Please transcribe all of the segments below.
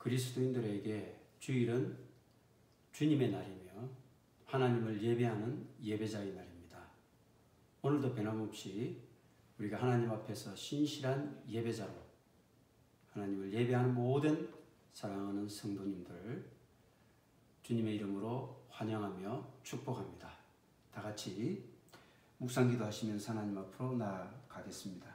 그리스도인들에게 주일은 주님의 날이며 하나님을 예배하는 예배자의 날입니다. 오늘도 변함없이 우리가 하나님 앞에서 신실한 예배자로 하나님을 예배하는 모든 사랑하는 성도님들 주님의 이름으로 환영하며 축복합니다. 다 같이 묵상기도 하시면서 하나님 앞으로 나아가겠습니다.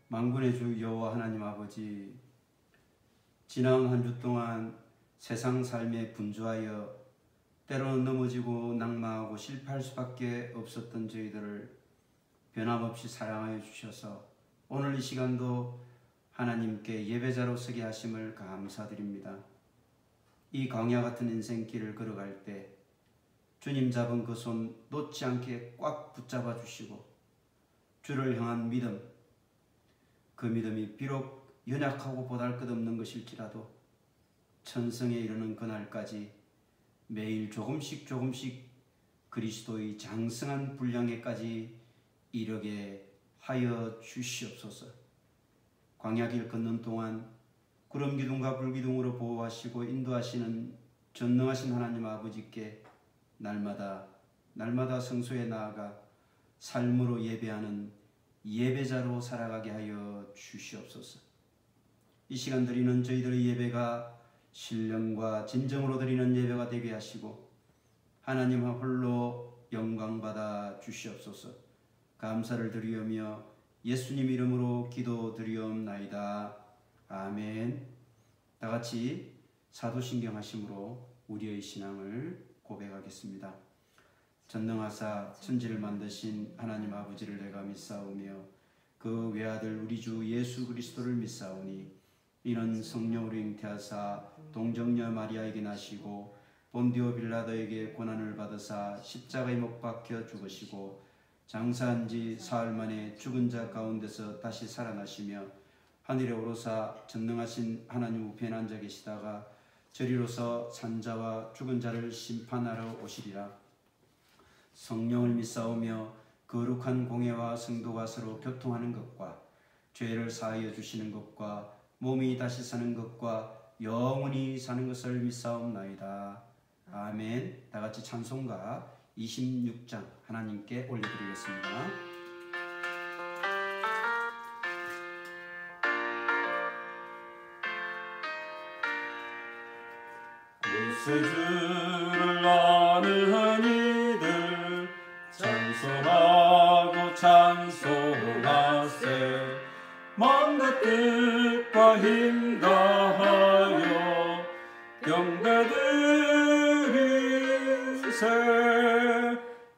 만군의 주 여호와 하나님 아버지, 지난 한 주 동안 세상 삶에 분주하여 때로는 넘어지고 낙망하고 실패할 수밖에 없었던 저희들을 변함없이 사랑하여 주셔서 오늘 이 시간도 하나님께 예배자로 서게 하심을 감사드립니다. 이 광야 같은 인생길을 걸어갈 때 주님 잡은 그 손 놓지 않게 꽉 붙잡아 주시고 주를 향한 믿음, 그 믿음이 비록 연약하고 보잘것없는 것일지라도 천성에 이르는 그날까지 매일 조금씩 그리스도의 장성한 분량에까지 이르게 하여 주시옵소서. 광야길 걷는 동안 구름기둥과 불기둥으로 보호하시고 인도하시는 전능하신 하나님 아버지께 날마다 성소에 나아가 삶으로 예배하는 예배자로 살아가게 하여 주시옵소서. 이 시간 드리는 저희들의 예배가 신령과 진정으로 드리는 예배가 되게 하시고 하나님 홀로 영광받아 주시옵소서. 감사를 드리오며 예수님 이름으로 기도드리옵나이다. 아멘. 다같이 사도신경 하심으로 우리의 신앙을 고백하겠습니다. 전능하사 천지를 만드신 하나님 아버지를 내가 믿사오며 그 외아들 우리 주 예수 그리스도를 믿사오니 이는 성령으로 잉태하사 동정녀 마리아에게 나시고 본디오 빌라도에게 고난을 받으사 십자가에 못 박혀 죽으시고 장사한 지 사흘 만에 죽은 자 가운데서 다시 살아나시며 하늘에 오르사 전능하신 하나님 우편에 앉아 계시다가 저리로서 산자와 죽은 자를 심판하러 오시리라. 성령을 믿사오며 거룩한 공예와 성도가 서로 교통하는 것과 죄를 사하여 주시는 것과 몸이 다시 사는 것과 영원히 사는 것을 믿사옵나이다. 아멘. 다같이 찬송가 26장 하나님께 올려드리겠습니다. 구세주를 아는 이들 찬송하고 찬송하세. 마음과 뜻과 힘 다하여 경배드리세.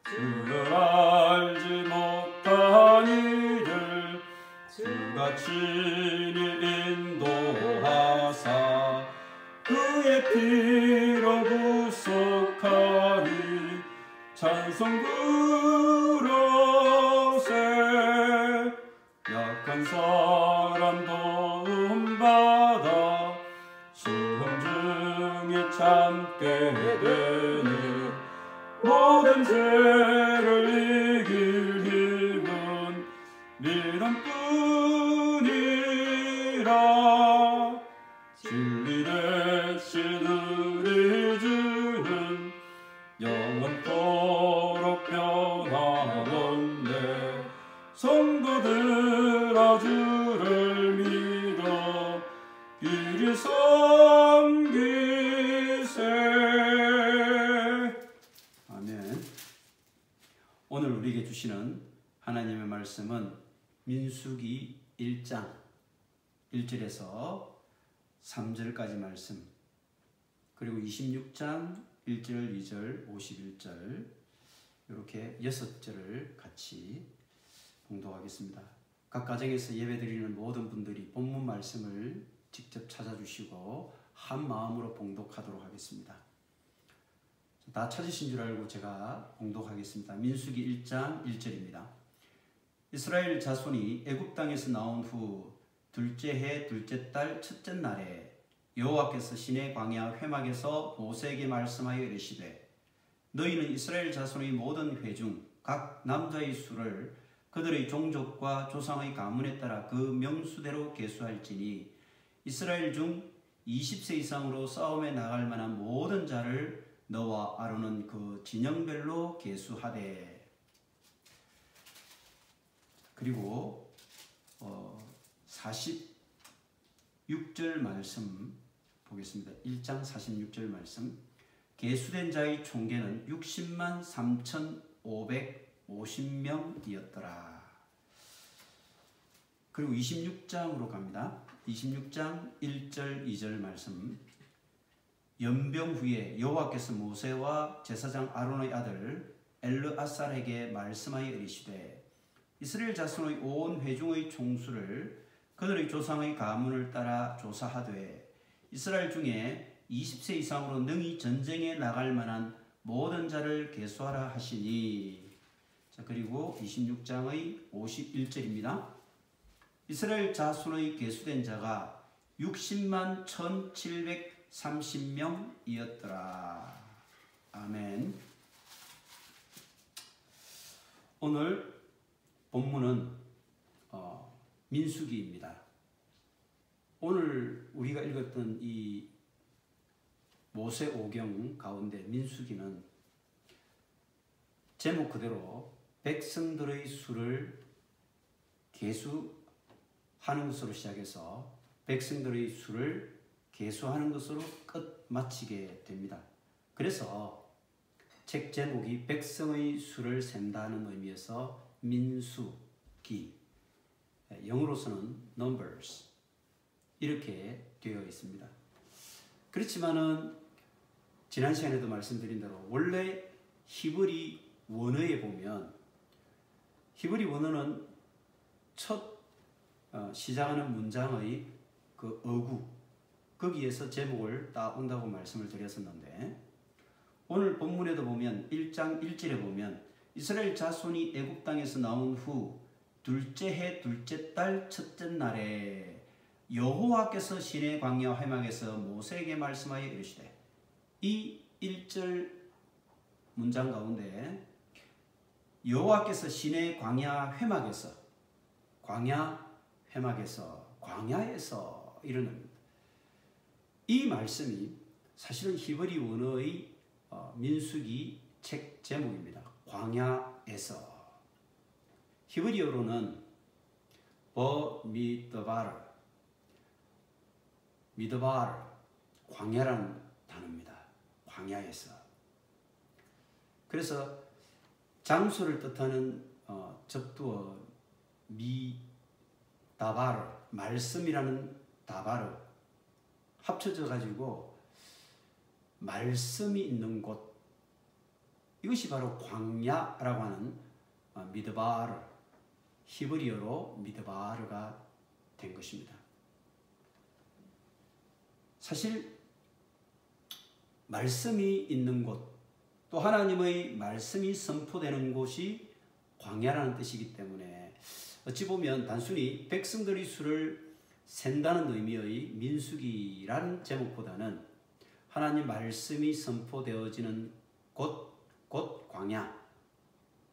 주를 알지 못한 이들 주가 친히 인도하사 그의 피로 구속하니 찬송 부르세. 약한 사람 도움받아 시험 중에 참게 되니 모든 죄를 이길 힘은 믿음뿐이라. 진리 대신 우리 주는 영원토록 변함없네. 성도들아 주를 믿어 길이 섬기세. 아멘. 오늘 우리에게 주시는 하나님의 말씀은 민수기 1장 1절에서 3절까지 말씀, 그리고 26장 1절, 2절, 51절 이렇게 6절을 같이 봉독하겠습니다. 각 가정에서 예배드리는 모든 분들이 본문 말씀을 직접 찾아주시고 한 마음으로 봉독하도록 하겠습니다. 다 찾으신 줄 알고 제가 봉독하겠습니다. 민수기 1장 1절입니다. 이스라엘 자손이 애굽 땅에서 나온 후 둘째 해 둘째 달 첫째 날에 여호와께서 시내 광야 회막에서 모세에게 말씀하여 이르시되 너희는 이스라엘 자손의 모든 회 중 각 남자의 수를 그들의 종족과 조상의 가문에 따라 그 명수대로 계수할지니 이스라엘 중 20세 이상으로 싸움에 나갈 만한 모든 자를 너와 아론은 그 진영별로 계수하되. 그리고 46절 말씀 보겠습니다. 1장 46절 말씀. 계수된 자의 총계는 60만 3,550명이었더라. 그리고 26장으로 갑니다. 26장 1절 2절 말씀. 연병 후에 여호와께서 모세와 제사장 아론의 아들 엘르아살에게 말씀하여 이르시되 이스라엘 자손의 온 회중의 총수를 그들의 조상의 가문을 따라 조사하되 이스라엘 중에 20세 이상으로 능히 전쟁에 나갈 만한 모든 자를 계수하라 하시니. 자, 그리고 26장의 51절입니다. 이스라엘 자손의 계수된 자가 60만 1,730명이었더라. 아멘. 오늘 본문은 민수기입니다. 오늘 우리가 읽었던 이 모세오경 가운데 민수기는 제목 그대로 백성들의 수를 계수하는 것으로 시작해서 백성들의 수를 계수하는 것으로 끝마치게 됩니다. 그래서 책 제목이 백성의 수를 셈다는 의미에서 민수기, 영어로서는 numbers 이렇게 되어 있습니다. 그렇지만은 지난 시간에도 말씀드린 대로 원래 히브리 원어에 보면 히브리 원어는 첫 시작하는 문장의 그 어구 거기에서 제목을 따온다고 말씀을 드렸었는데 오늘 본문에도 보면 1장 1절에 보면 이스라엘 자손이 애굽 땅에서 나온 후 둘째 해 둘째 달 첫째 날에 여호와께서 시내 광야 회막에서 모세에게 말씀하여 이르시되 이 1절 문장 가운데 여호와께서 시내 광야 회막에서 광야에서 이르는 이 말씀이 사실은 히브리 원어의 민수기 책 제목입니다. 광야에서. 히브리어로는 미드바르 광야라는 단어입니다. 광야에서. 그래서 장소를 뜻하는 접두어 미다바르 말씀이라는 다바르 합쳐져 가지고 말씀이 있는 곳, 이것이 바로 광야라고 하는 미드바르, 히브리어로 미드바르가 된 것입니다. 사실 말씀이 있는 곳, 또 하나님의 말씀이 선포되는 곳이 광야라는 뜻이기 때문에 어찌 보면 단순히 백성들의 수를 센다는 의미의 민수기라는 제목보다는 하나님 말씀이 선포되어지는 곳 광야라고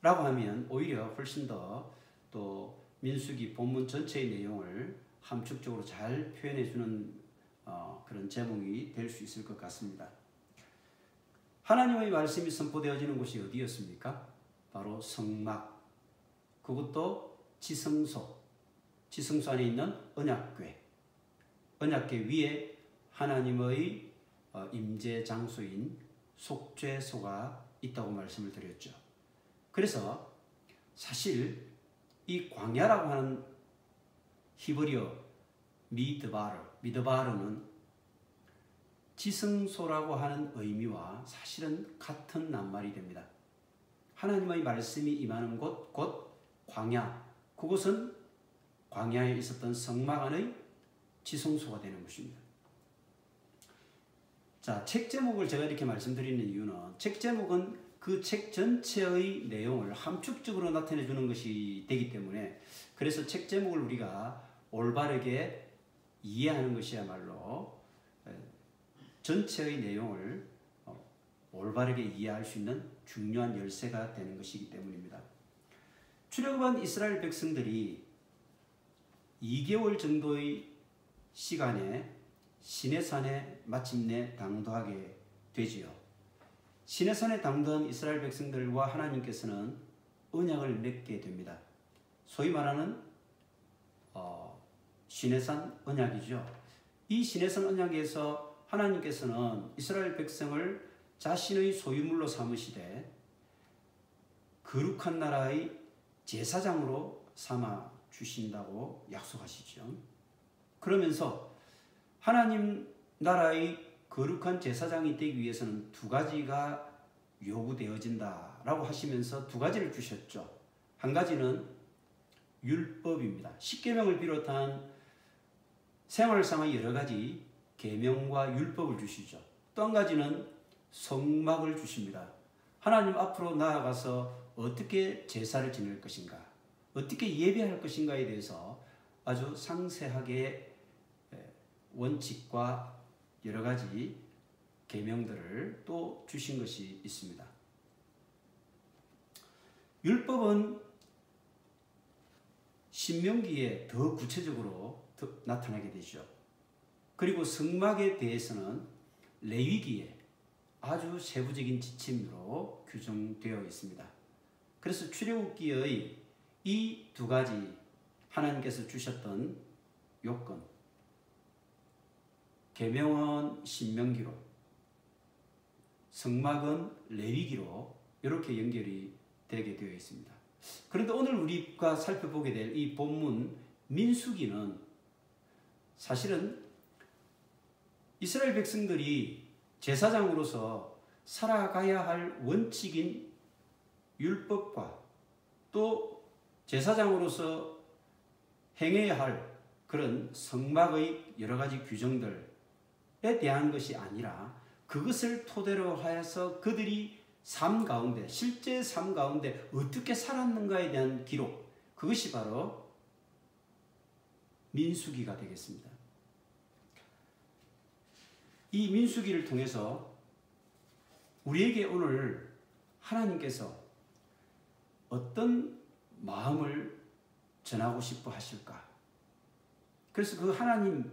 하면 오히려 훨씬 더 또 민수기 본문 전체의 내용을 함축적으로 잘 표현해주는 그런 제목이 될 수 있을 것 같습니다. 하나님의 말씀이 선포되어지는 곳이 어디였습니까? 바로 성막, 그것도 지성소 안에 있는 언약궤 위에 하나님의 임재 장소인 속죄소가 있다고 말씀을 드렸죠. 그래서 사실 이 광야라고 하는 히브리어 미드바르는 지성소라고 하는 의미와 사실은 같은 낱말이 됩니다. 하나님의 말씀이 임하는 곳, 곧 광야, 그곳은 광야에 있었던 성막 안의 지성소가 되는 것입니다. 자, 책 제목을 제가 이렇게 말씀드리는 이유는 책 제목은 그 책 전체의 내용을 함축적으로 나타내 주는 것이 되기 때문에, 그래서 책 제목을 우리가 올바르게 이해하는 것이야말로 전체의 내용을 올바르게 이해할 수 있는 중요한 열쇠가 되는 것이기 때문입니다. 출애굽한 이스라엘 백성들이 2개월 정도의 시간에 시내산에 마침내 당도하게 되지요. 시내산에 당도한 이스라엘 백성들과 하나님께서는 언약을 맺게 됩니다. 소위 말하는 시내산 언약이죠. 이 시내산 언약에서 하나님께서는 이스라엘 백성을 자신의 소유물로 삼으시되 거룩한 나라의 제사장으로 삼아 주신다고 약속하시죠. 그러면서 하나님 나라의 거룩한 제사장이 되기 위해서는 두 가지가 요구되어진다라고 하시면서 두 가지를 주셨죠. 한 가지는 율법입니다. 십계명을 비롯한 생활상의 여러 가지 계명과 율법을 주시죠. 또 한 가지는 성막을 주십니다. 하나님 앞으로 나아가서 어떻게 제사를 지낼 것인가, 어떻게 예배할 것인가에 대해서 아주 상세하게 원칙과 여러 가지 계명들을 또 주신 것이 있습니다. 율법은 신명기에 더 구체적으로 나타나게 되죠. 그리고 성막에 대해서는 레위기에 아주 세부적인 지침으로 규정되어 있습니다. 그래서 출애굽기의 이 두 가지 하나님께서 주셨던 요건, 계명은 신명기로, 성막은 레위기로 이렇게 연결이 되게 되어 있습니다. 그런데 오늘 우리가 살펴보게 될 이 본문 민수기는 사실은 이스라엘 백성들이 제사장으로서 살아가야 할 원칙인 율법과 또 제사장으로서 행해야 할 그런 성막의 여러 가지 규정들에 대한 것이 아니라 그것을 토대로 하여서 그들이 삶 가운데, 실제 삶 가운데 어떻게 살았는가에 대한 기록, 그것이 바로 민수기가 되겠습니다. 이 민수기를 통해서 우리에게 오늘 하나님께서 어떤 마음을 전하고 싶어 하실까? 그래서 그 하나님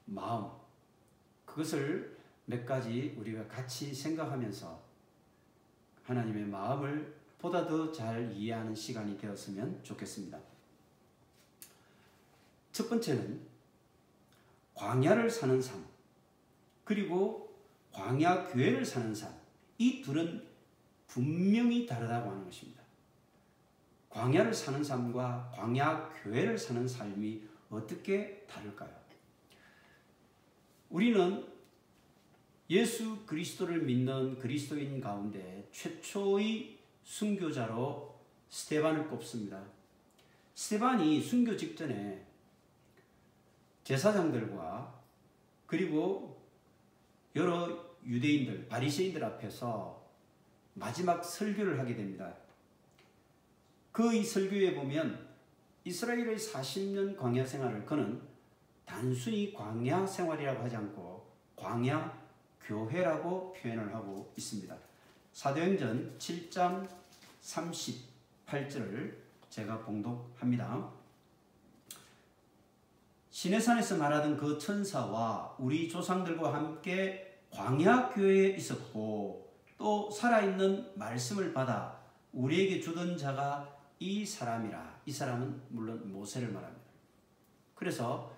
마음, 그것을 몇 가지 우리가 같이 생각하면서 하나님의 마음을 보다 더 잘 이해하는 시간이 되었으면 좋겠습니다. 첫 번째는 광야를 사는 삶, 그리고 광야 교회를 사는 삶, 이 둘은 분명히 다르다고 하는 것입니다. 광야를 사는 삶과 광야 교회를 사는 삶이 어떻게 다를까요? 우리는 예수 그리스도를 믿는 그리스도인 가운데 최초의 순교자로 스데반을 꼽습니다. 스데반이 순교 직전에 제사장들과 그리고 여러 유대인들, 바리새인들 앞에서 마지막 설교를 하게 됩니다. 그 설교에 보면 이스라엘의 40년 광야 생활을 그는 단순히 광야 생활이라고 하지 않고 광야 교회라고 표현을 하고 있습니다. 사도행전 7장 38절을 제가 봉독합니다. 시내산에서 말하던 그 천사와 우리 조상들과 함께 광야 교회에 있었고 또 살아있는 말씀을 받아 우리에게 주던 자가 이 사람이라. 이 사람은 물론 모세를 말합니다. 그래서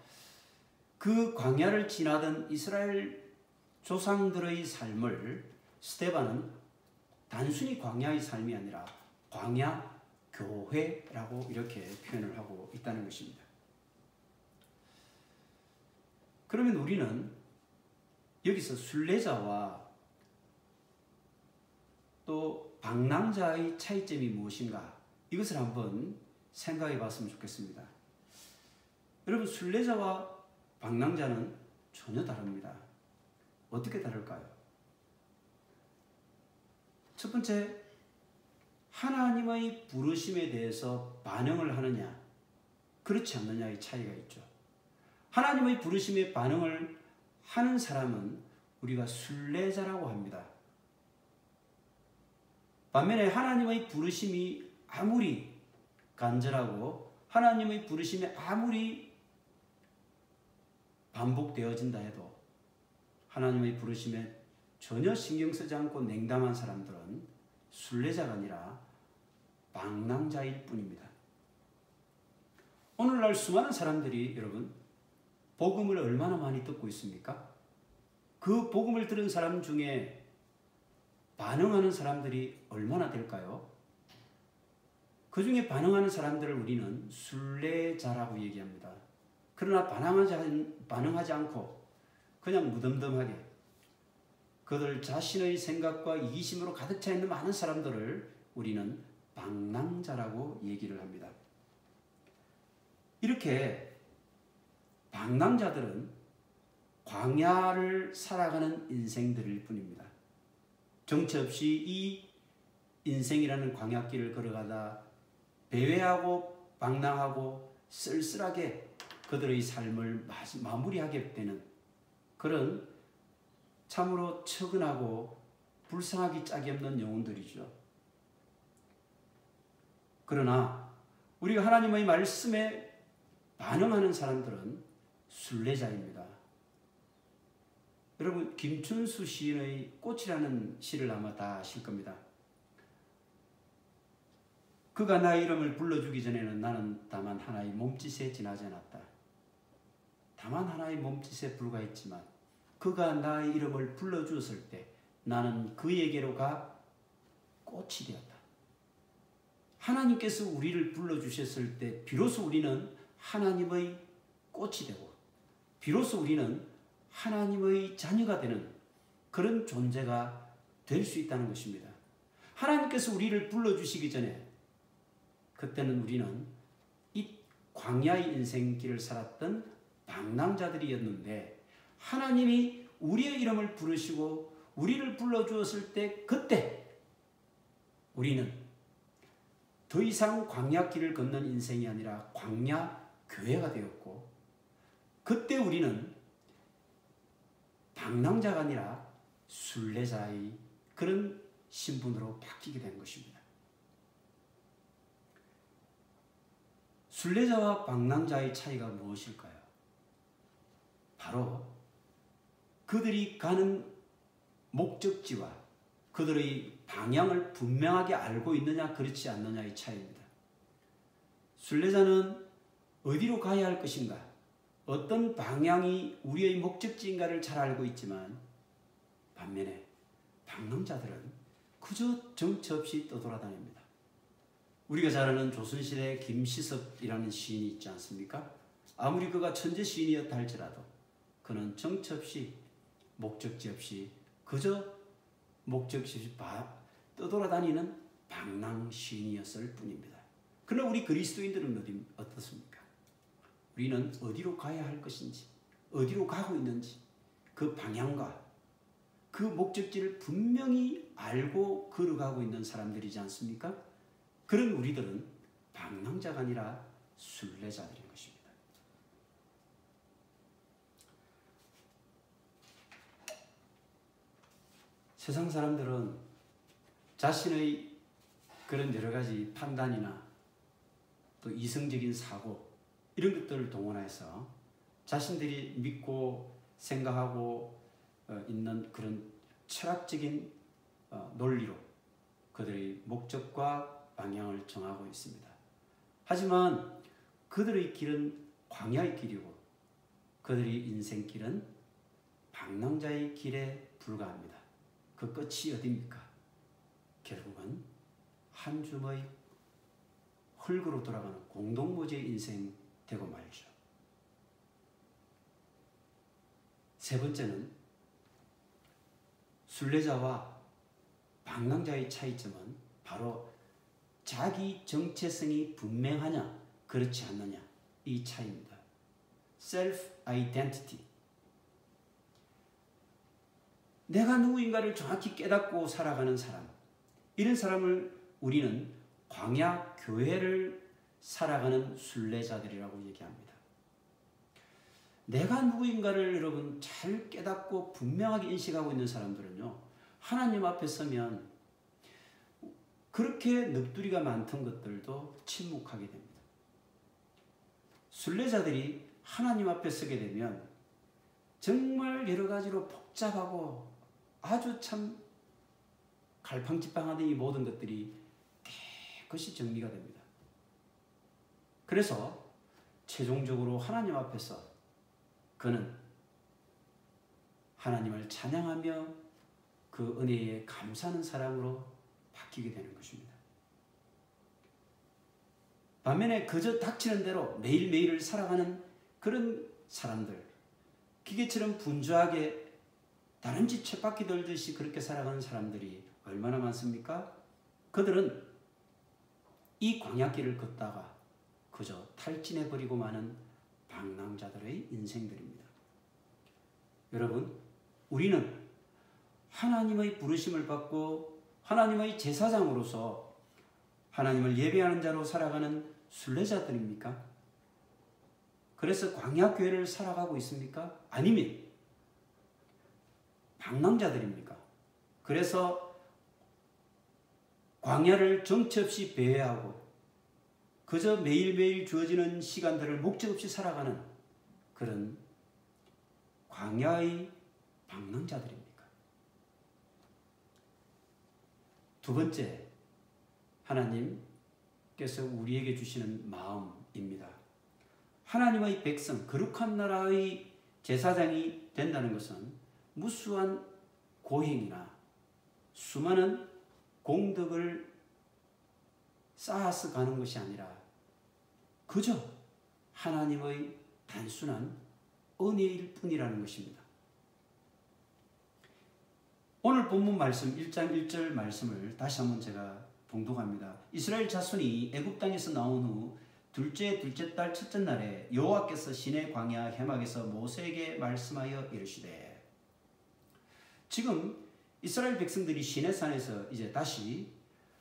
그 광야를 지나던 이스라엘 조상들의 삶을 스데반은 단순히 광야의 삶이 아니라 광야 교회라고 이렇게 표현을 하고 있다는 것입니다. 그러면 우리는 여기서 순례자와 또 방랑자의 차이점이 무엇인가, 이것을 한번 생각해 봤으면 좋겠습니다. 여러분, 순례자와 방랑자는 전혀 다릅니다. 어떻게 다를까요? 첫 번째, 하나님의 부르심에 대해서 반응을 하느냐, 그렇지 않느냐의 차이가 있죠. 하나님의 부르심에 반응을 하는 사람은 우리가 순례자라고 합니다. 반면에 하나님의 부르심이 아무리 간절하고 하나님의 부르심이 아무리 반복되어진다 해도 하나님의 부르심에 전혀 신경 쓰지 않고 냉담한 사람들은 순례자가 아니라 방랑자일 뿐입니다. 오늘날 수많은 사람들이 여러분 복음을 얼마나 많이 듣고 있습니까? 그 복음을 들은 사람 중에 반응하는 사람들이 얼마나 될까요? 그 중에 반응하는 사람들을 우리는 순례자라고 얘기합니다. 그러나 반응하지 않고 그냥 무덤덤하게 그들 자신의 생각과 이기심으로 가득 차 있는 많은 사람들을 우리는 방랑자라고 얘기를 합니다. 이렇게 방랑자들은 광야를 살아가는 인생들일 뿐입니다. 정체 없이 이 인생이라는 광야길을 걸어가다 배회하고 방랑하고 쓸쓸하게 그들의 삶을 마무리하게 되는 그런 참으로 처근하고 불쌍하기 짝이 없는 영혼들이죠. 그러나 우리가 하나님의 말씀에 반응하는 사람들은 순례자입니다. 여러분, 김춘수 시인의 꽃이라는 시를 아마 다 아실 겁니다. 그가 나의 이름을 불러주기 전에는 나는 다만 하나의 몸짓에 지나지 않았다. 다만 하나의 몸짓에 불과했지만 그가 나의 이름을 불러주었을 때 나는 그에게로 가 꽃이 되었다. 하나님께서 우리를 불러주셨을 때 비로소 우리는 하나님의 꽃이 되고 비로소 우리는 하나님의 자녀가 되는 그런 존재가 될 수 있다는 것입니다. 하나님께서 우리를 불러주시기 전에 그때는 우리는 이 광야의 인생길을 살았던 방랑자들이었는데 하나님이 우리의 이름을 부르시고 우리를 불러주었을 때 그때 우리는 더 이상 광야길을 걷는 인생이 아니라 광야 교회가 되었고 그때 우리는 방랑자가 아니라 순례자의 그런 신분으로 바뀌게 된 것입니다. 순례자와 방랑자의 차이가 무엇일까요? 바로 그들이 가는 목적지와 그들의 방향을 분명하게 알고 있느냐 그렇지 않느냐의 차이입니다. 순례자는 어디로 가야 할 것인가, 어떤 방향이 우리의 목적지인가를 잘 알고 있지만 반면에 방랑자들은 그저 정처 없이 떠돌아다닙니다. 우리가 잘 아는 조선시대 김시섭이라는 시인이 있지 않습니까? 아무리 그가 천재 시인이었다 할지라도 그는 정처 없이 목적지 없이 그저 목적지 없이 떠돌아다니는 방랑 시인이었을 뿐입니다. 그러나 우리 그리스도인들은 어떻습니까? 우리는 어디로 가야 할 것인지, 어디로 가고 있는지 그 방향과 그 목적지를 분명히 알고 걸어가고 있는 사람들이지 않습니까? 그런 우리들은 방랑자가 아니라 순례자들인 것입니다. 세상 사람들은 자신의 그런 여러 가지 판단이나 또 이성적인 사고 이런 것들을 동원해서 자신들이 믿고 생각하고 있는 그런 철학적인 논리로 그들의 목적과 방향을 정하고 있습니다. 하지만 그들의 길은 광야의 길이고 그들의 인생길은 방랑자의 길에 불과합니다. 그 끝이 어디입니까? 결국은 한 줌의 흙으로 돌아가는 공동모지의 인생 되고 말죠. 세 번째는 순례자와 방랑자의 차이점은 바로 자기 정체성이 분명하냐 그렇지 않느냐 이 차이입니다. self identity. 내가 누구인가를 정확히 깨닫고 살아가는 사람, 이런 사람을 우리는 광야 교회를 살아가는 순례자들이라고 얘기합니다. 내가 누구인가를 여러분 잘 깨닫고 분명하게 인식하고 있는 사람들은요, 하나님 앞에 서면 그렇게 넋두리가 많던 것들도 침묵하게 됩니다. 순례자들이 하나님 앞에 서게 되면 정말 여러 가지로 복잡하고 아주 참 갈팡질팡하던 이 모든 것들이 깨끗이 정리가 됩니다. 그래서 최종적으로 하나님 앞에서 그는 하나님을 찬양하며 그 은혜에 감사하는 사람으로 바뀌게 되는 것입니다. 반면에 그저 닥치는 대로 매일매일을 살아가는 그런 사람들, 기계처럼 분주하게 다람쥐 쳇바퀴 돌듯이 그렇게 살아가는 사람들이 얼마나 많습니까? 그들은 이 광야길을 걷다가 그저 탈진해버리고 마는 방랑자들의 인생들입니다. 여러분, 우리는 하나님의 부르심을 받고 하나님의 제사장으로서 하나님을 예배하는 자로 살아가는 순례자들입니까? 그래서 광야교회를 살아가고 있습니까? 아니면 방랑자들입니까? 그래서 광야를 정처 없이 배회하고 그저 매일매일 주어지는 시간들을 목적 없이 살아가는 그런 광야의 방랑자들입니까? 두 번째, 하나님께서 우리에게 주시는 마음입니다. 하나님의 백성, 거룩한 나라의 제사장이 된다는 것은 무수한 고행이나 수많은 공덕을 쌓아서 가는 것이 아니라 그저 하나님의 단순한 은혜일 뿐이라는 것입니다. 오늘 본문 말씀 1장 1절 말씀을 다시 한번 제가 봉독합니다. 이스라엘 자손이 애굽 땅에서 나온 후 둘째 달 첫째 날에 여호와께서 시내 광야 해막에서 모세에게 말씀하여 이르시되. 지금 이스라엘 백성들이 시내산에서 이제 다시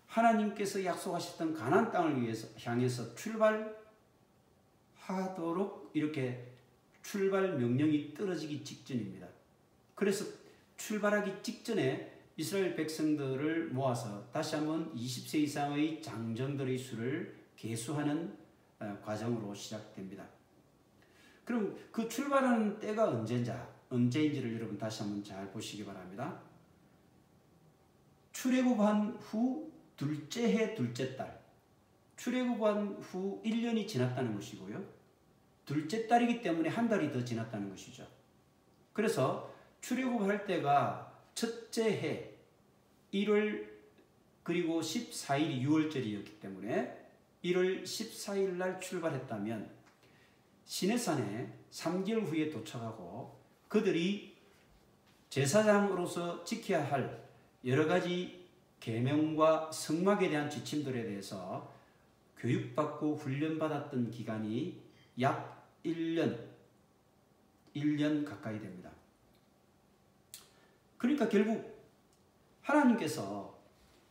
하나님께서 약속하셨던 가나안 땅을 위해서 향해서 출발하도록 이렇게 출발 명령이 떨어지기 직전입니다. 그래서 출발하기 직전에 이스라엘 백성들을 모아서 다시 한번 20세 이상의 장정들의 수를 계수하는 과정으로 시작됩니다. 그럼 그 출발하는 때가 언제인지를 여러분 다시 한번 잘 보시기 바랍니다. 출애굽한 후 둘째 해 둘째 달, 출애굽한 후 1년이 지났다는 것이고요. 둘째 달이기 때문에 한 달이 더 지났다는 것이죠. 그래서 출애굽할 때가 첫째 해 1월 그리고 14일이 6월절이었기 때문에 1월 14일 날 출발했다면 시내산에 3개월 후에 도착하고 그들이 제사장으로서 지켜야 할 여러 가지 계명과 성막에 대한 지침들에 대해서 교육받고 훈련받았던 기간이 약 1년 가까이 됩니다. 그러니까 결국 하나님께서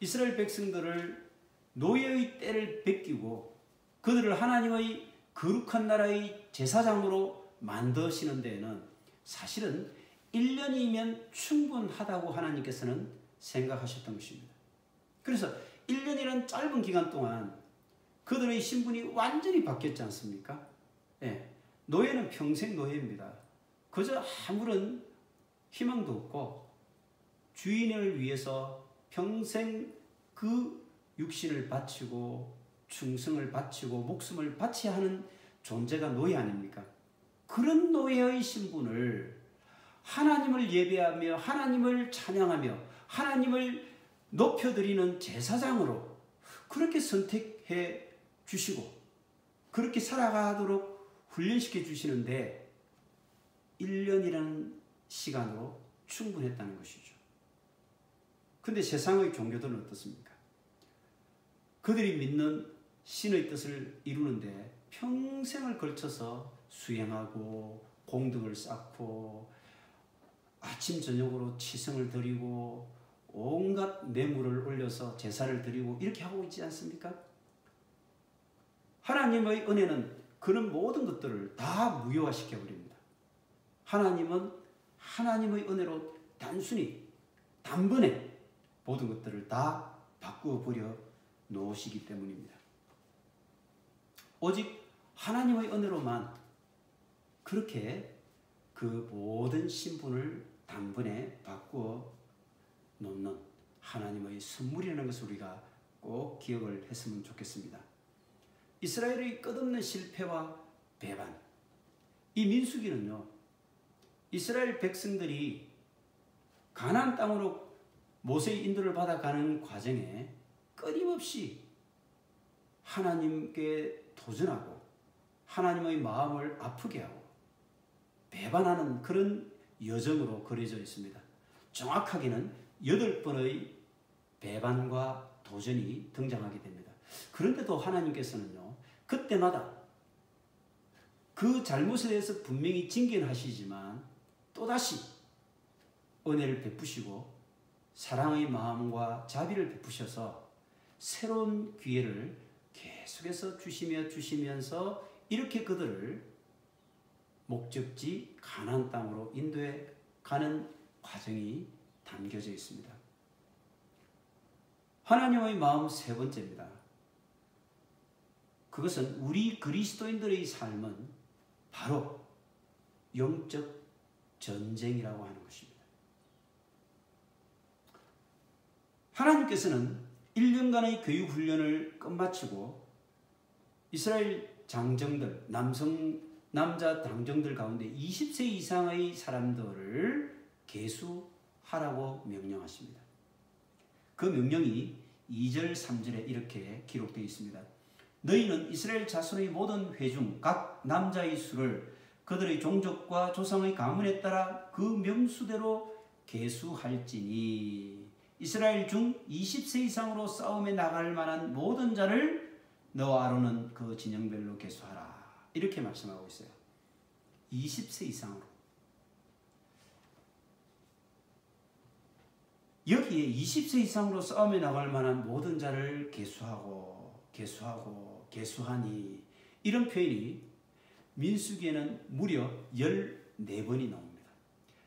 이스라엘 백성들을 노예의 때를 베끼고 그들을 하나님의 거룩한 나라의 제사장으로 만드시는 데에는 사실은 1년이면 충분하다고 하나님께서는 생각하셨던 것입니다. 그래서 1년이라는 짧은 기간 동안 그들의 신분이 완전히 바뀌었지 않습니까? 예, 노예는 평생 노예입니다. 그저 아무런 희망도 없고 주인을 위해서 평생 그 육신을 바치고 충성을 바치고 목숨을 바쳐야 하는 존재가 노예 아닙니까? 그런 노예의 신분을 하나님을 예배하며 하나님을 찬양하며 하나님을 높여드리는 제사장으로 그렇게 선택해 주시고 그렇게 살아가도록 훈련시켜 주시는데 1년이라는 시간으로 충분했다는 것이죠. 근데 세상의 종교들은 어떻습니까? 그들이 믿는 신의 뜻을 이루는데 평생을 걸쳐서 수행하고 공덕을 쌓고 아침 저녁으로 치성을 드리고 온갖 뇌물을 올려서 제사를 드리고 이렇게 하고 있지 않습니까? 하나님의 은혜는 그런 모든 것들을 다 무효화시켜 버립니다. 하나님은 하나님의 은혜로 단번에 모든 것들을 다 바꾸어 버려 놓으시기 때문입니다. 오직 하나님의 은혜로만 그렇게 그 모든 신분을 단번에 바꾸어 놓는 하나님의 선물이라는 것을 우리가 꼭 기억을 했으면 좋겠습니다. 이스라엘의 끝없는 실패와 배반. 이 민수기는요, 이스라엘 백성들이 가나안 땅으로 모세의 인도를 받아가는 과정에 끊임없이 하나님께 도전하고 하나님의 마음을 아프게 하고 배반하는 그런 여정으로 그려져 있습니다. 정확하게는 8번의 배반과 도전이 등장하게 됩니다. 그런데도 하나님께서는요, 그때마다 그 잘못에 대해서 분명히 징계하시지만 또다시 은혜를 베푸시고 사랑의 마음과 자비를 베푸셔서 새로운 기회를 계속해서 주시면서 이렇게 그들을 목적지 가나안 땅으로 인도해 가는 과정이 담겨져 있습니다. 하나님의 마음 세 번째입니다. 그것은 우리 그리스도인들의 삶은 바로 영적 전쟁이라고 하는 것입니다. 하나님께서는 1년간의 교육 훈련을 끝마치고 이스라엘 장정들, 남자 장정들 가운데 20세 이상의 사람들을 계수하라고 명령하십니다. 그 명령이 2절, 3절에 이렇게 기록되어 있습니다. 너희는 이스라엘 자손의 모든 회중 각 남자의 수를 그들의 종족과 조상의 가문에 따라 그 명수대로 계수할지니 이스라엘 중 20세 이상으로 싸움에 나갈 만한 모든 자를 너와 아론은 그 진영별로 계수하라. 이렇게 말씀하고 있어요. 20세 이상으로. 여기에 20세 이상으로 싸움에 나갈 만한 모든 자를 계수하니 이런 표현이 민수기에는 무려 14번이 나옵니다.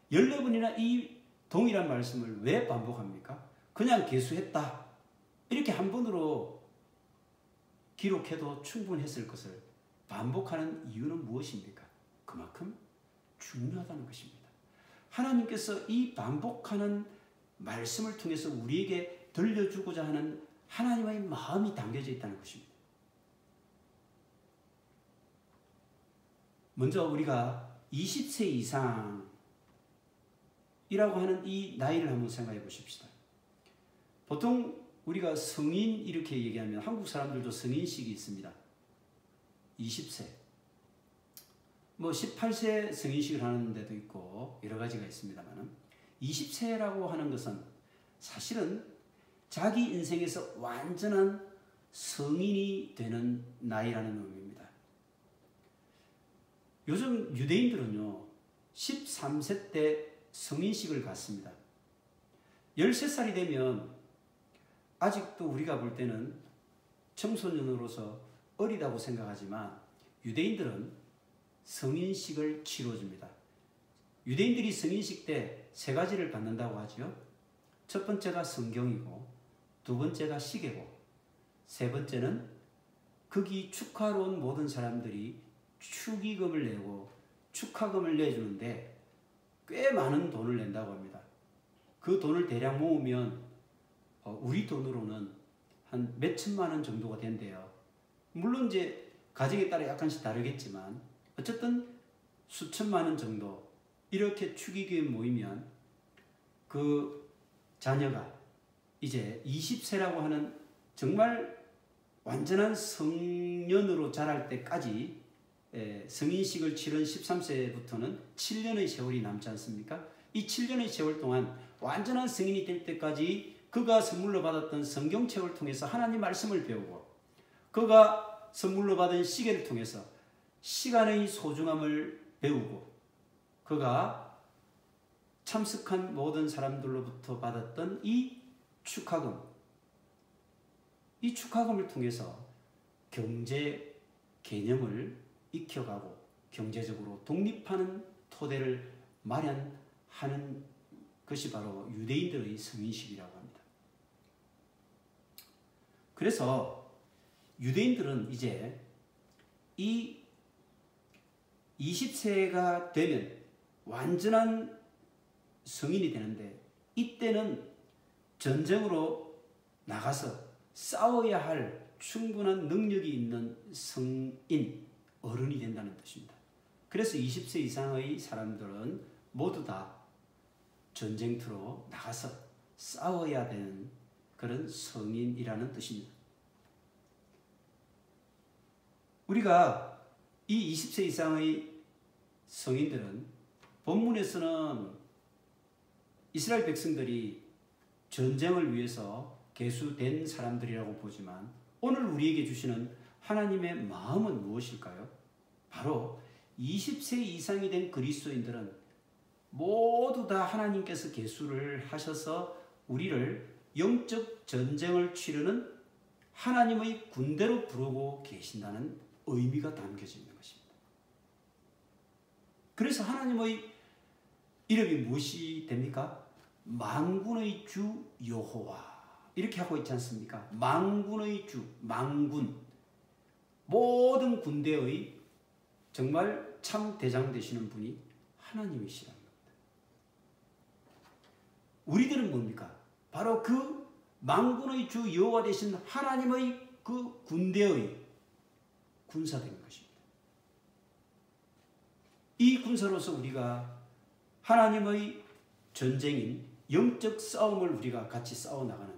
14번이나 이 동일한 말씀을 왜 반복합니까? 그냥 계수했다. 이렇게 한 번으로 기록해도 충분했을 것을 반복하는 이유는 무엇입니까? 그만큼 중요하다는 것입니다. 하나님께서 이 반복하는 말씀을 통해서 우리에게 들려주고자 하는 하나님의 마음이 담겨져 있다는 것입니다. 먼저 우리가 20세 이상이라고 하는 이 나이를 한번 생각해 보십시다. 보통 우리가 성인 이렇게 얘기하면 한국 사람들도 성인식이 있습니다. 20세. 18세 성인식을 하는 데도 있고 여러 가지가 있습니다만 20세라고 하는 것은 사실은 자기 인생에서 완전한 성인이 되는 나이라는 의미입니다. 요즘 유대인들은요, 13세 때 성인식을 갖습니다. 13살이 되면 아직도 우리가 볼 때는 청소년으로서 어리다고 생각하지만 유대인들은 성인식을 치러줍니다. 유대인들이 성인식 때 세 가지를 받는다고 하죠. 첫 번째가 성경이고, 두 번째가 시계고, 세 번째는 거기 축하로 온 모든 사람들이 축의금을 내고 축하금을 내주는데 꽤 많은 돈을 낸다고 합니다. 그 돈을 대략 모으면 우리 돈으로는 한 몇천만 원 정도가 된대요. 물론 이제 가정에 따라 약간씩 다르겠지만 어쨌든 수천만 원 정도 이렇게 축의금이 모이면 그 자녀가 이제 20세라고 하는 정말 완전한 성년으로 자랄 때까지 성인식을 치른 13세부터는 7년의 세월이 남지 않습니까? 이 7년의 세월 동안 완전한 성인이 될 때까지 그가 선물로 받았던 성경책을 통해서 하나님 말씀을 배우고 그가 선물로 받은 시계를 통해서 시간의 소중함을 배우고 그가 참석한 모든 사람들로부터 받았던 이 축하금을 통해서 경제 개념을 익혀가고 경제적으로 독립하는 토대를 마련하는 것이 바로 유대인들의 성인식이라고 합니다. 그래서 유대인들은 이제 이 20세가 되면 완전한 성인이 되는데 이때는 전쟁으로 나가서 싸워야 할 충분한 능력이 있는 성인, 어른이 된다는 뜻입니다. 그래서 20세 이상의 사람들은 모두 다 전쟁터로 나가서 싸워야 되는 그런 성인이라는 뜻입니다. 우리가 이 20세 이상의 성인들은 본문에서는 이스라엘 백성들이 전쟁을 위해서 계수된 사람들이라고 보지만 오늘 우리에게 주시는 하나님의 마음은 무엇일까요? 바로 20세 이상이 된 그리스도인들은 모두 다 하나님께서 계수를 하셔서 우리를 영적 전쟁을 치르는 하나님의 군대로 부르고 계신다는 의미가 담겨져 있는 것입니다. 그래서 하나님의 이름이 무엇이 됩니까? 만군의 주 여호와 이렇게 하고 있지 않습니까? 만군의 주, 만군, 모든 군대의 정말 참 대장 되시는 분이 하나님이시라는 겁니다. 우리들은 뭡니까? 바로 그 만군의 주 여호와 되신 하나님의 그 군대의 군사된 것입니다. 이 군사로서 우리가 하나님의 전쟁인 영적 싸움을 우리가 같이 싸워나가는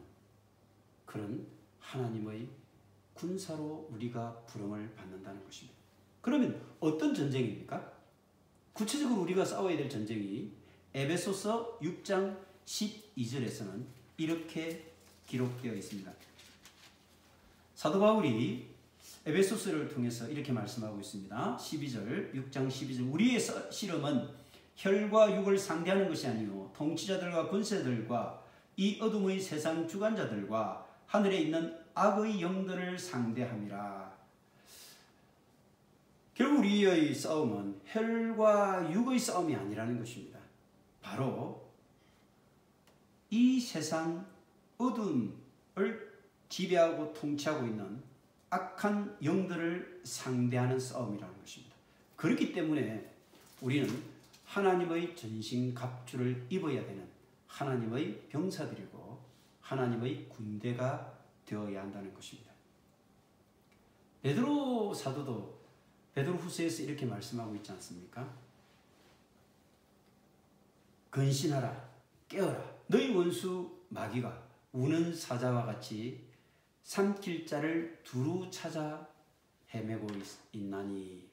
그런 하나님의 군사로 우리가 부름을 받는다는 것입니다. 그러면 어떤 전쟁입니까? 구체적으로 우리가 싸워야 될 전쟁이 에베소서 6장 12절에서는 이렇게 기록되어 있습니다. 사도 바울이 에베소서를 통해서 이렇게 말씀하고 있습니다. 12절, 6장 12절. 우리의 씨름은 혈과 육을 상대하는 것이 아니요 통치자들과 권세들과 이 어둠의 세상 주관자들과 하늘에 있는 악의 영들을 상대함이라. 결국 우리의 싸움은 혈과 육의 싸움이 아니라는 것입니다. 바로 이 세상 어둠을 지배하고 통치하고 있는 악한 영들을 상대하는 싸움이라는 것입니다. 그렇기 때문에 우리는 하나님의 전신갑주를 입어야 되는 하나님의 병사들이고 하나님의 군대가 되어야 한다는 것입니다. 베드로 사도도 베드로 후서에서 이렇게 말씀하고 있지 않습니까? 근신하라, 깨어라. 너희 원수 마귀가 우는 사자와 같이 삼킬 자를 두루 찾아 헤매고 있나니.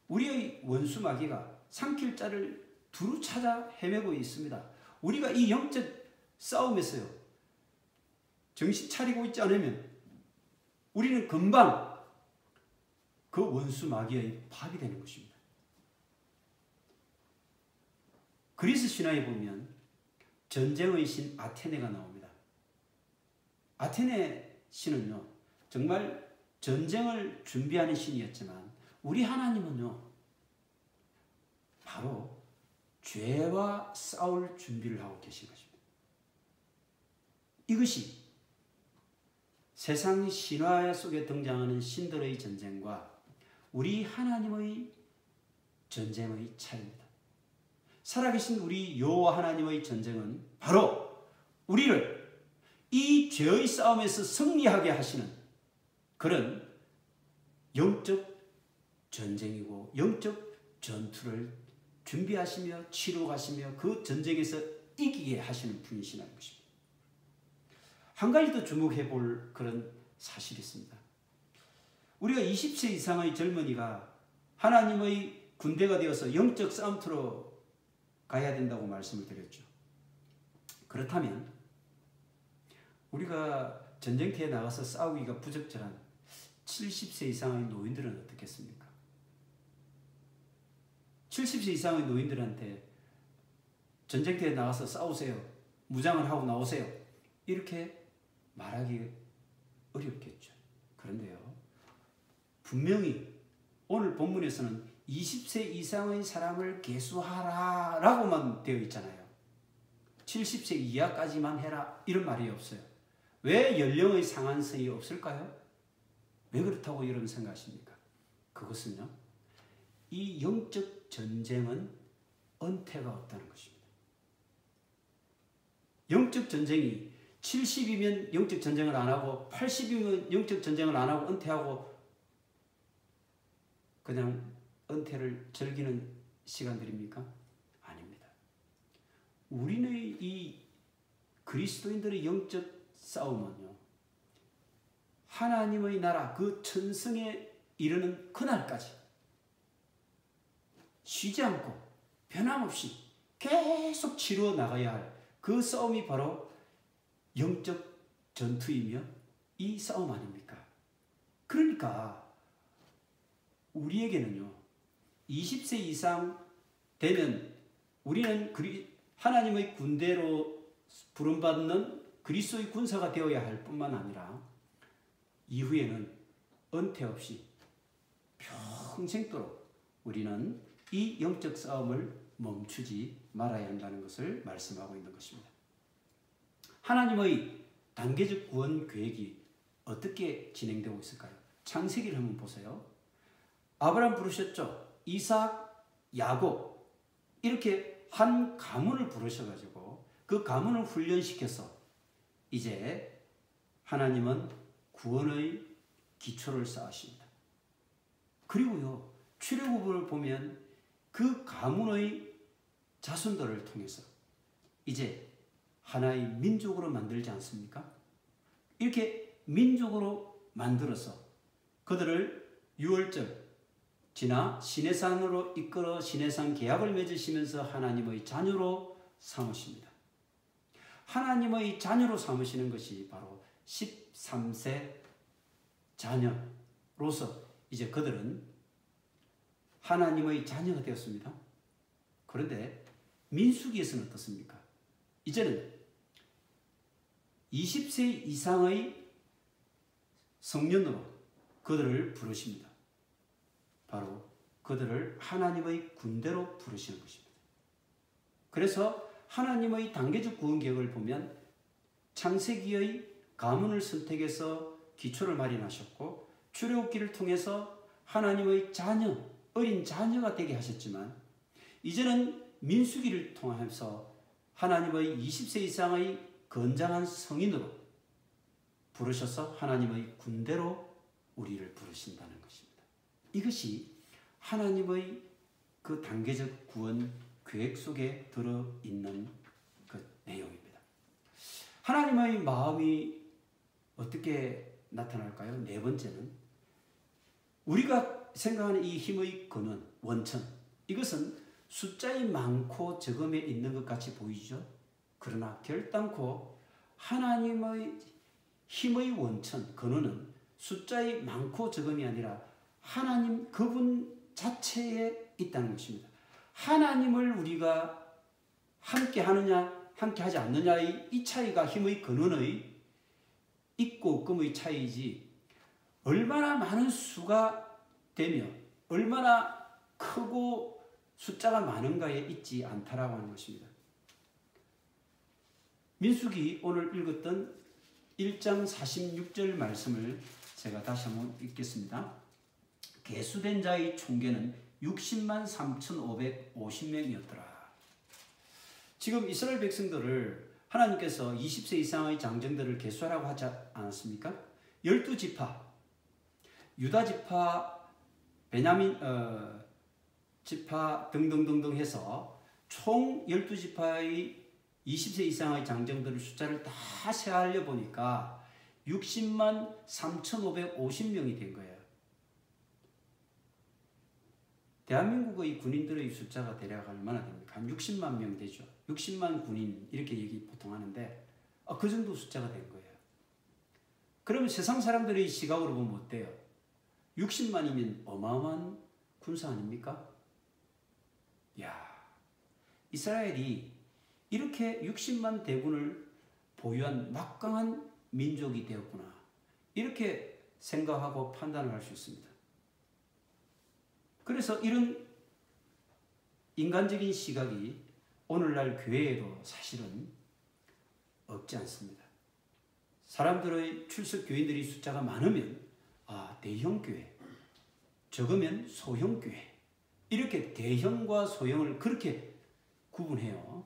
우리의 원수 마귀가 삼킬 자를 두루 찾아 헤매고 있습니다. 우리가 이 영적 싸움에서요, 정신 차리고 있지 않으면 우리는 금방 그 원수 마귀의 밥이 되는 것입니다. 그리스 신화에 보면 전쟁의 신 아테네가 나옵니다. 아테네 신은요, 정말 전쟁을 준비하는 신이었지만 우리 하나님은요, 바로 죄와 싸울 준비를 하고 계신 것입니다. 이것이 세상 신화 속에 등장하는 신들의 전쟁과 우리 하나님의 전쟁의 차이입니다. 살아계신 우리 여호와 하나님의 전쟁은 바로 우리를 이 죄의 싸움에서 승리하게 하시는 그런 영적 전쟁이고 영적 전투를 준비하시며 치러가시며 그 전쟁에서 이기게 하시는 분이시라는 것입니다. 한 가지 더 주목해 볼 그런 사실이 있습니다. 우리가 20세 이상의 젊은이가 하나님의 군대가 되어서 영적 싸움터로 가야 된다고 말씀을 드렸죠. 그렇다면 우리가 전쟁터에 나가서 싸우기가 부적절한 70세 이상의 노인들은 어떻겠습니까? 70세 이상의 노인들한테 전쟁터에 나가서 싸우세요. 무장을 하고 나오세요. 이렇게 말하기 어렵겠죠. 그런데요, 분명히 오늘 본문에서는 20세 이상의 사람을 계수하라 라고만 되어 있잖아요. 70세 이하까지만 해라 이런 말이 없어요. 왜 연령의 상한선이 없을까요? 왜 그렇다고 여러분 생각하십니까? 그것은요, 이 영적 전쟁은 은퇴가 없다는 것입니다. 영적 전쟁이 70이면 영적 전쟁을 안 하고 80이면 영적 전쟁을 안 하고 은퇴하고 그냥 은퇴를 즐기는 시간들입니까? 아닙니다. 우리는 이 그리스도인들의 영적 싸움은요, 하나님의 나라 그 천성에 이르는 그날까지 쉬지 않고 변함없이 계속 치루어 나가야 할 그 싸움이 바로 영적 전투이며 이 싸움 아닙니까? 그러니까 우리에게는요, 20세 이상 되면 우리는 하나님의 군대로 부름받는 그리스도의 군사가 되어야 할 뿐만 아니라 이후에는 은퇴 없이 평생도록 우리는 이 영적 싸움을 멈추지 말아야 한다는 것을 말씀하고 있는 것입니다. 하나님의 단계적 구원 계획이 어떻게 진행되고 있을까요? 창세기를 한번 보세요. 아브라함 부르셨죠. 이삭, 야곱 이렇게 한 가문을 부르셔가지고 그 가문을 훈련시켜서 이제 하나님은 구원의 기초를 쌓으십니다. 그리고요, 출애굽을 보면 그 가문의 자손들을 통해서 이제 하나의 민족으로 만들지 않습니까? 이렇게 민족으로 만들어서 그들을 유월절 지나 시내산으로 이끌어 시내산 계약을 맺으시면서 하나님의 자녀로 삼으십니다. 하나님의 자녀로 삼으시는 것이 바로 13세 자녀로서 이제 그들은 하나님의 자녀가 되었습니다. 그런데 민수기에서는 어떻습니까? 이제는 20세 이상의 성년으로 그들을 부르십니다. 바로 그들을 하나님의 군대로 부르시는 것입니다. 그래서 하나님의 단계적 구원 계획을 보면 창세기의 가문을 선택해서 기초를 마련하셨고 출애굽기를 통해서 하나님의 자녀, 어린 자녀가 되게 하셨지만 이제는 민수기를 통해서 하나님의 20세 이상의 건장한 성인으로 부르셔서 하나님의 군대로 우리를 부르신다는 것입니다. 이것이 하나님의 그 단계적 구원 계획 속에 들어있는 그 내용입니다. 하나님의 마음이 어떻게 나타날까요? 네 번째는 우리가 생각하는 이 힘의 근원, 원천, 이것은 숫자의 많고 적음에 있는 것 같이 보이죠? 그러나 결단코 하나님의 힘의 원천, 근원은 숫자의 많고 적음이 아니라 하나님 그분 자체에 있다는 것입니다. 하나님을 우리가 함께 하느냐 함께 하지 않느냐의 이 차이가 힘의 근원의 있고 없음의 차이이지 얼마나 많은 수가 되며 얼마나 크고 숫자가 많은가에 있지 않다라고 하는 것입니다. 민수기 오늘 읽었던 1장 46절 말씀을 제가 다시 한번 읽겠습니다. 계수된 자의 총계는 60만 3,550명이었더라. 지금 이스라엘 백성들을 하나님께서 20세 이상의 장정들을 계수하라고 하지 않았습니까? 12지파, 유다 지파, 베냐민 지파 등등등등 해서 총 12지파의 20세 이상의 장정들의 숫자를 다 세하려 보니까 60만 3,550명이 된 거예요. 대한민국의 군인들의 숫자가 대략 얼마나 됩니까? 한 60만 명 되죠. 60만 군인 이렇게 얘기 보통 하는데 그 정도 숫자가 된 거예요. 그러면 세상 사람들의 시각으로 보면 어때요? 60만이면 어마어마한 군사 아닙니까? 야, 이스라엘이 이렇게 60만 대군을 보유한 막강한 민족이 되었구나. 이렇게 생각하고 판단을 할 수 있습니다. 그래서 이런 인간적인 시각이 오늘날 교회에도 사실은 없지 않습니다. 사람들의 출석 교인들이 숫자가 많으면 대형 교회, 적으면 소형 교회, 이렇게 대형과 소형을 그렇게 구분해요.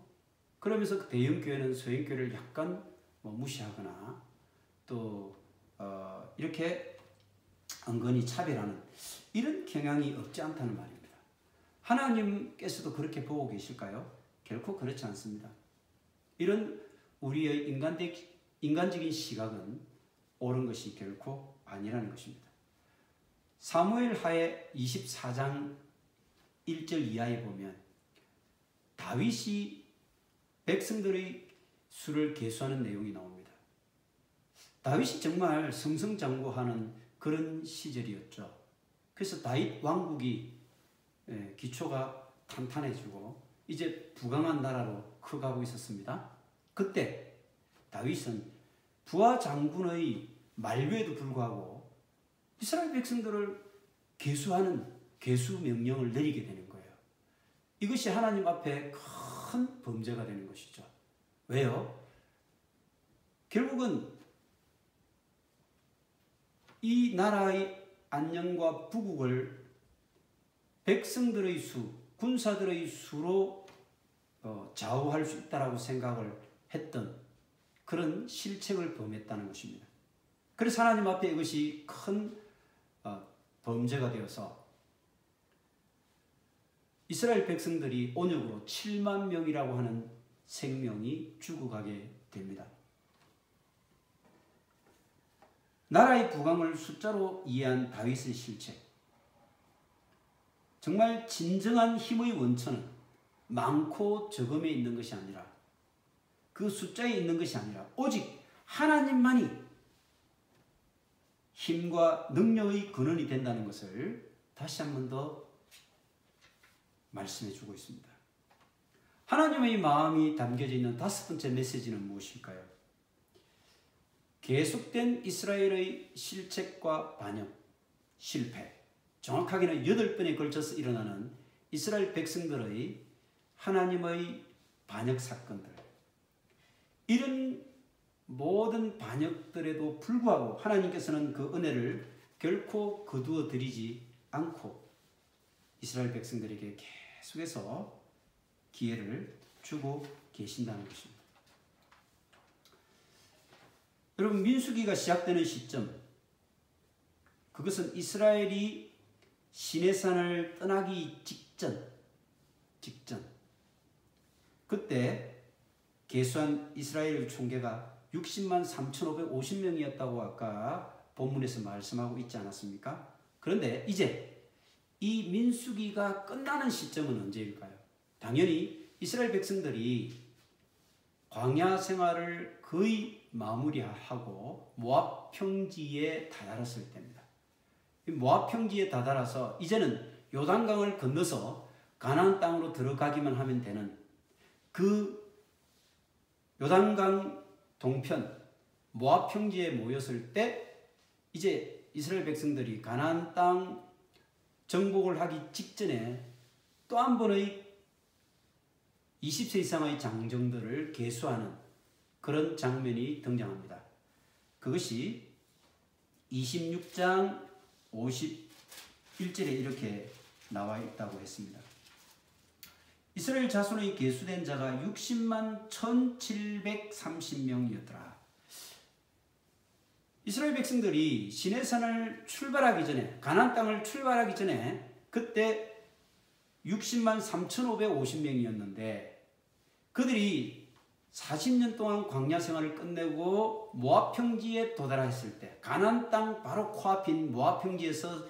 그러면서 그 대형 교회는 소형 교회를 약간 무시하거나 또 이렇게 은근히 차별하는 이런 경향이 없지 않다는 말입니다. 하나님께서도 그렇게 보고 계실까요? 결코 그렇지 않습니다. 이런 우리의 인간적인 시각은 옳은 것이 결코 아니라는 것입니다. 사무엘 하에 24장 1절 이하에 보면 다윗이 백성들의 수를 계수하는 내용이 나옵니다. 다윗이 정말 승승장구하는 그런 시절이었죠. 그래서 다윗 왕국이 기초가 탄탄해지고 이제 부강한 나라로 커가고 있었습니다. 그때 다윗은 부하 장군의 만류에도 불구하고 이스라엘 백성들을 계수하는 계수 명령을 내리게 되는 거예요. 이것이 하나님 앞에 큰 범죄가 되는 것이죠. 왜요? 결국은 이 나라의 안녕과 부국을 백성들의 수, 군사들의 수로 좌우할 수 있다라고 생각을 했던 그런 실책을 범했다는 것입니다. 그래서 하나님 앞에 이것이 큰 범죄가 되어서 이스라엘 백성들이 온역으로 7만 명이라고 하는 생명이 죽어가게 됩니다. 나라의 부강을 숫자로 이해한 다윗의 실책. 정말 진정한 힘의 원천은 많고 적음에 있는 것이 아니라 그 숫자에 있는 것이 아니라 오직 하나님만이 힘과 능력의 근원이 된다는 것을 다시 한 번 더 말씀해 주고 있습니다. 하나님의 마음이 담겨져 있는 다섯 번째 메시지는 무엇일까요? 계속된 이스라엘의 실책과 반역, 실패, 정확하게는 8번에 걸쳐서 일어나는 이스라엘 백성들의 하나님의 반역 사건들, 이런 모든 반역들에도 불구하고 하나님께서는 그 은혜를 결코 거두어 드리지 않고 이스라엘 백성들에게 계속해서 기회를 주고 계신다는 것입니다. 여러분, 민수기가 시작되는 시점, 그것은 이스라엘이 시내산을 떠나기 직전 그때 계수한 이스라엘 총계가 60만 3,550명이었다고 아까 본문에서 말씀하고 있지 않았습니까? 그런데 이제 이 민수기가 끝나는 시점은 언제일까요? 당연히 이스라엘 백성들이 광야 생활을 거의 마무리하고 모압 평지에 다다랐을 때입니다. 모압 평지에 다다라서 이제는 요단강을 건너서 가나안 땅으로 들어가기만 하면 되는 그 요단강 동편 모압 평지에 모였을 때 이제 이스라엘 백성들이 가나안 땅 정복을 하기 직전에 또 한 번의 20세 이상의 장정들을 계수하는 그런 장면이 등장합니다. 그것이 26장 51절에 이렇게 나와 있다고 했습니다. 이스라엘 자손의 계수된 자가 60만 1730명이었더라. 이스라엘 백성들이 시내산을 출발하기 전에, 가나안 땅을 출발하기 전에 그때 60만 3,550명이었는데 그들이 40년 동안 광야 생활을 끝내고 모압 평지에 도달했을 때 가나안 땅 바로 코앞인 모압 평지에서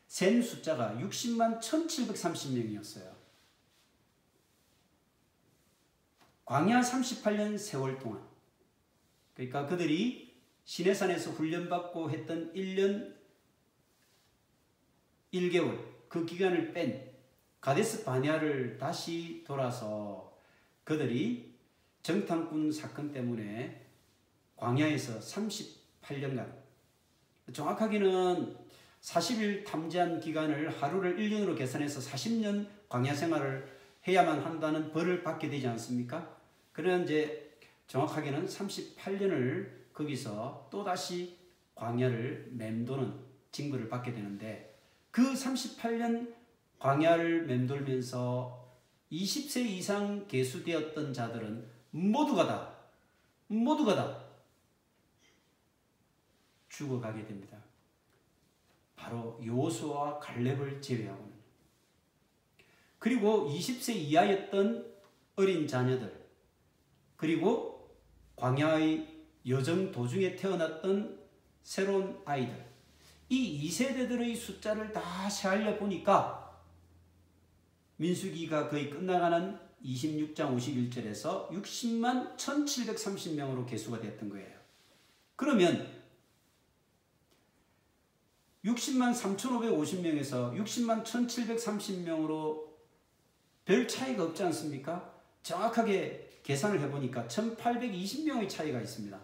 센 숫자가 60만 1730명이었어요. 광야 38년 세월 동안, 그러니까 그들이 시내산에서 훈련받고 했던 1년 1개월 그 기간을 뺀 가데스 바네아를 다시 돌아서 그들이 정탐꾼 사건 때문에 광야에서 38년간, 정확하게는 40일 탐지한 기간을 하루를 1년으로 계산해서 40년 광야 생활을 해야만 한다는 벌을 받게 되지 않습니까? 그러나 이제 정확하게는 38년을 거기서 또다시 광야를 맴도는 징벌을 받게 되는데, 그 38년 광야를 맴돌면서 20세 이상 계수되었던 자들은 모두가 다 죽어가게 됩니다. 바로 여호수아와 갈렙을 제외하고는. 그리고 20세 이하였던 어린 자녀들, 그리고 광야의 여정 도중에 태어났던 새로운 아이들, 이 2세대들의 숫자를 다 세알려 보니까 민수기가 거의 끝나가는 26장 51절에서 60만 1730명으로 계수가 됐던 거예요. 그러면 60만 3550명에서 60만 1730명으로 별 차이가 없지 않습니까? 정확하게 계산을 해보니까 1820명의 차이가 있습니다.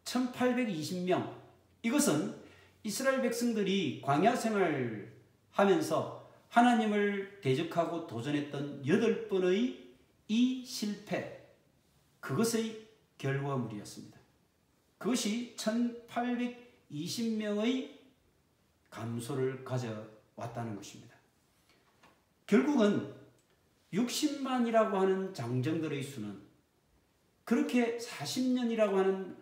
1820명. 이것은 이스라엘 백성들이 광야 생활을 하면서 하나님을 대적하고 도전했던 8번의 이 실패, 그것의 결과물이었습니다. 그것이 1820명의 감소를 가져왔다는 것입니다. 결국은 60만이라고 하는 장정들의 수는 그렇게 40년이라고 하는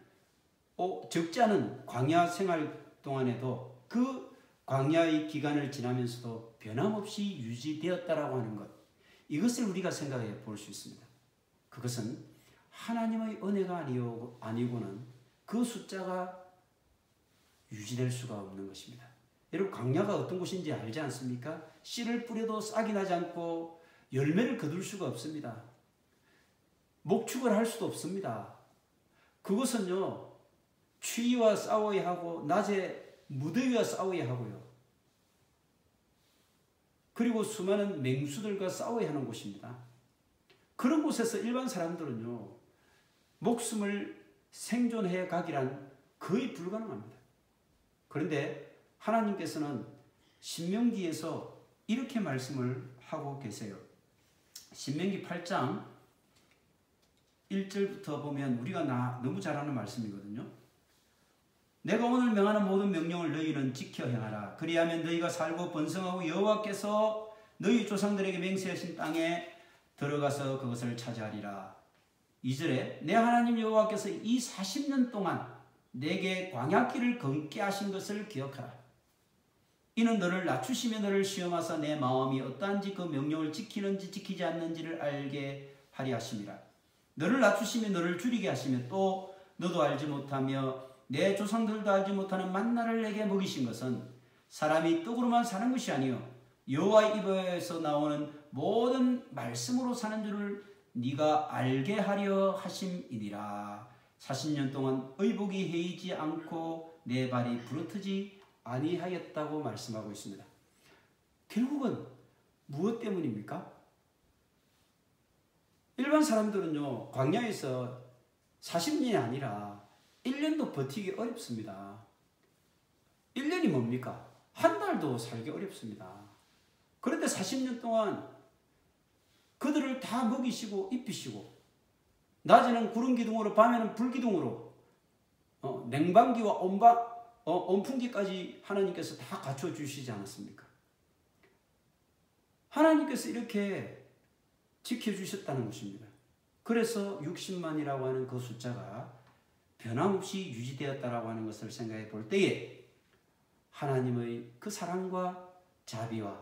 적지 않은 광야 생활 동안에도 그 광야의 기간을 지나면서도 변함없이 유지되었다라고 하는 것, 이것을 우리가 생각해 볼 수 있습니다. 그것은 하나님의 은혜가 아니고는 그 숫자가 유지될 수가 없는 것입니다. 여러분, 광야가 어떤 곳인지 알지 않습니까? 씨를 뿌려도 싹이 나지 않고 열매를 거둘 수가 없습니다. 목축을 할 수도 없습니다. 그것은요, 추위와 싸워야 하고 낮에 무더위와 싸워야 하고요. 그리고 수많은 맹수들과 싸워야 하는 곳입니다. 그런 곳에서 일반 사람들은요, 목숨을 생존해 가기란 거의 불가능합니다. 그런데 하나님께서는 신명기에서 이렇게 말씀을 하고 계세요. 신명기 8장 1절부터 보면 우리가 너무 잘 아는 말씀이거든요. 내가 오늘 명하는 모든 명령을 너희는 지켜 행하라. 그리하면 너희가 살고 번성하고 여호와께서 너희 조상들에게 맹세하신 땅에 들어가서 그것을 차지하리라. 2절에 내 하나님 여호와께서 이 40년 동안 내게 광야길을 걷게 하신 것을 기억하라. 이는 너를 낮추시며 너를 시험하사 내 마음이 어떠한지 그 명령을 지키는지 지키지 않는지를 알게 하리 하심이라. 너를 낮추시며 너를 줄이게 하시며 또 너도 알지 못하며 내 조상들도 알지 못하는 만나를 내게 먹이신 것은 사람이 떡으로만 사는 것이 아니요 여호와의 입에서 나오는 모든 말씀으로 사는 줄을 네가 알게 하려 하심이니라. 40년 동안 의복이 해이지 않고 내 발이 부르트지 아니하였다고 말씀하고 있습니다. 결국은 무엇 때문입니까? 일반 사람들은요, 광야에서 40년이 아니라 1년도 버티기 어렵습니다. 1년이 뭡니까? 한 달도 살기 어렵습니다. 그런데 40년 동안 그들을 다 먹이시고 입히시고 낮에는 구름기둥으로 밤에는 불기둥으로 냉방기와 온풍기까지 하나님께서 다 갖춰주시지 않았습니까? 하나님께서 이렇게 지켜주셨다는 것입니다. 그래서 60만이라고 하는 그 숫자가 변함없이 유지되었다라고 하는 것을 생각해 볼 때에 하나님의 그 사랑과 자비와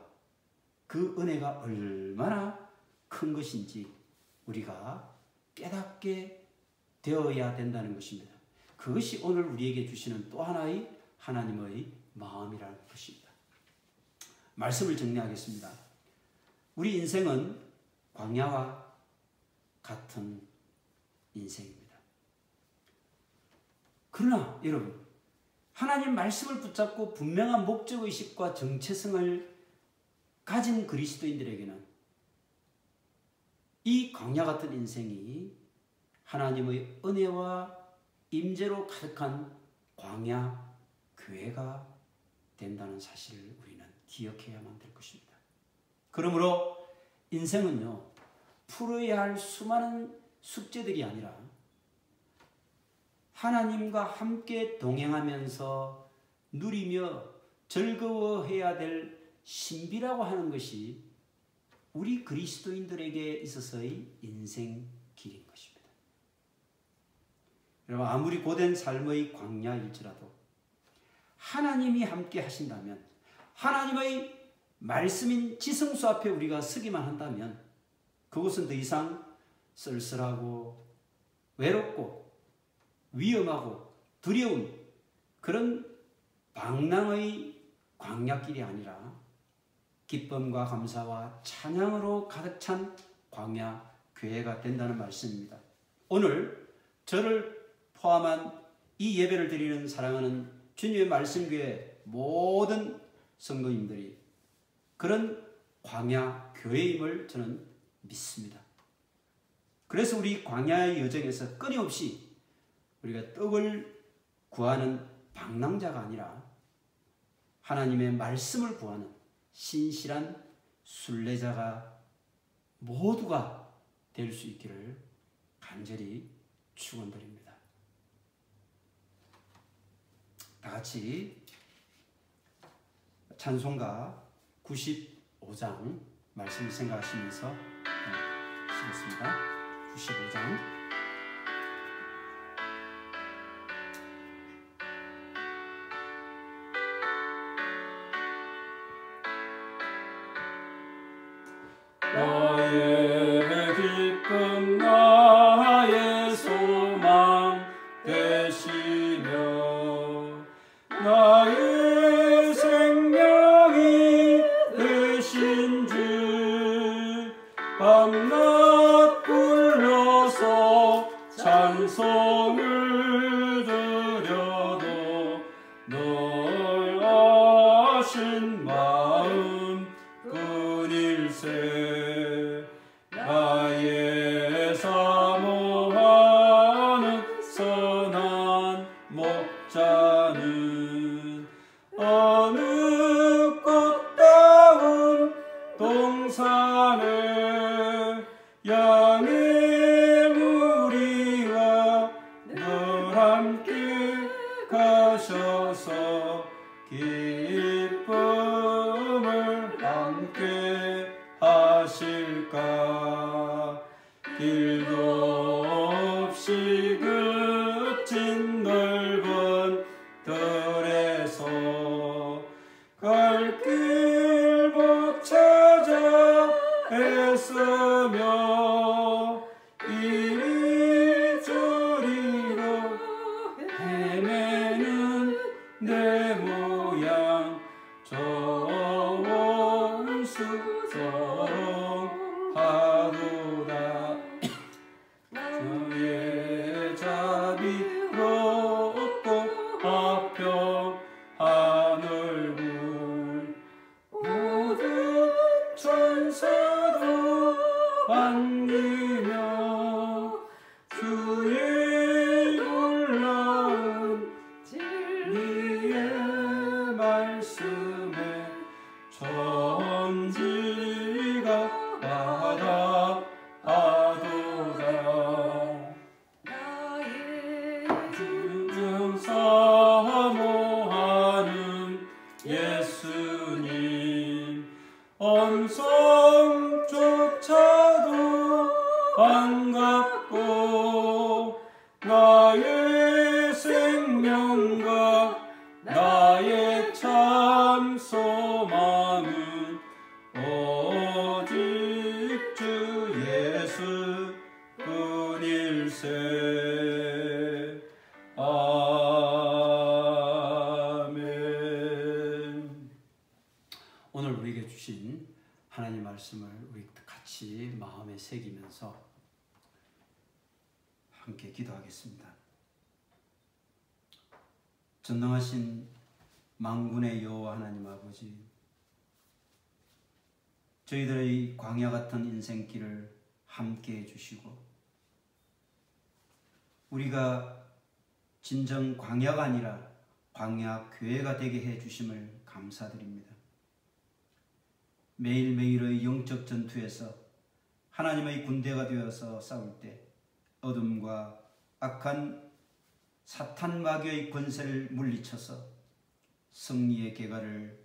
그 은혜가 얼마나 큰 것인지 우리가 깨닫게 되어야 된다는 것입니다. 그것이 오늘 우리에게 주시는 또 하나의 하나님의 마음이라는 것입니다. 말씀을 정리하겠습니다. 우리 인생은 광야와 같은 인생입니다. 그러나 여러분, 하나님 말씀을 붙잡고 분명한 목적의식과 정체성을 가진 그리스도인들에게는 이 광야 같은 인생이 하나님의 은혜와 임재로 가득한 광야 교회가 된다는 사실을 우리는 기억해야만 될 것입니다. 그러므로 인생은요, 풀어야 할 수많은 숙제들이 아니라 하나님과 함께 동행하면서 누리며 즐거워해야 될 신비라고 하는 것이 우리 그리스도인들에게 있어서의 인생 길인 것입니다. 여러분, 아무리 고된 삶의 광야일지라도 하나님이 함께 하신다면, 하나님의 말씀인 지성수 앞에 우리가 서기만 한다면 그것은 더 이상 쓸쓸하고 외롭고 위험하고 두려운 그런 방랑의 광야길이 아니라 기쁨과 감사와 찬양으로 가득 찬 광야 교회가 된다는 말씀입니다. 오늘 저를 포함한 이 예배를 드리는 사랑하는 주님의 말씀교회 모든 성도님들이 그런 광야 교회임을 저는 믿습니다. 그래서 우리 광야의 여정에서 끊임없이 우리가 떡을 구하는 방랑자가 아니라 하나님의 말씀을 구하는 신실한 순례자가 모두가 될 수 있기를 간절히 축원드립니다. 다 같이 찬송가 95장 말씀을 생각하시면서 시겠습니다. 95장 나의 기쁨 나의 소망 되시며 나의 생명이 되신 주 밤낮 불러서 찬송을 드려도 널 아신 마음 뿐일세 나의 사모하는 선한 목자는 어느 꽃다운 동산에 양의 무리와 늘 함께 가셔서 기쁨을 함께 하실까 길도 없이 그친 넓은 들에서 갈 길 못 찾아 애쓰며 이리저리로 헤매는 내 모양 저원수성하도다 주의 자비롭고 화평 하늘굴 모든 천사도 반기며 주의 놀라운 진리의 말씀에 천지가 바라하도다 주중 사모하는 예수님 엄성조차도 반갑고 나의 생명과 나의 참 소망은 오직 주 예수 뿐일세 아멘. 오늘 우리에게 주신 하나님 말씀을 우리 같이 마음에 새기면서 함께 기도하겠습니다. 전능하신 만군의 여호와 하나님 아버지, 저희들의 광야 같은 인생길을 함께 해주시고 우리가 진정 광야가 아니라 광야 교회가 되게 해주심을 감사드립니다. 매일매일의 영적 전투에서 하나님의 군대가 되어서 싸울 때 어둠과 악한 사탄 마귀의 권세를 물리쳐서 승리의 계가를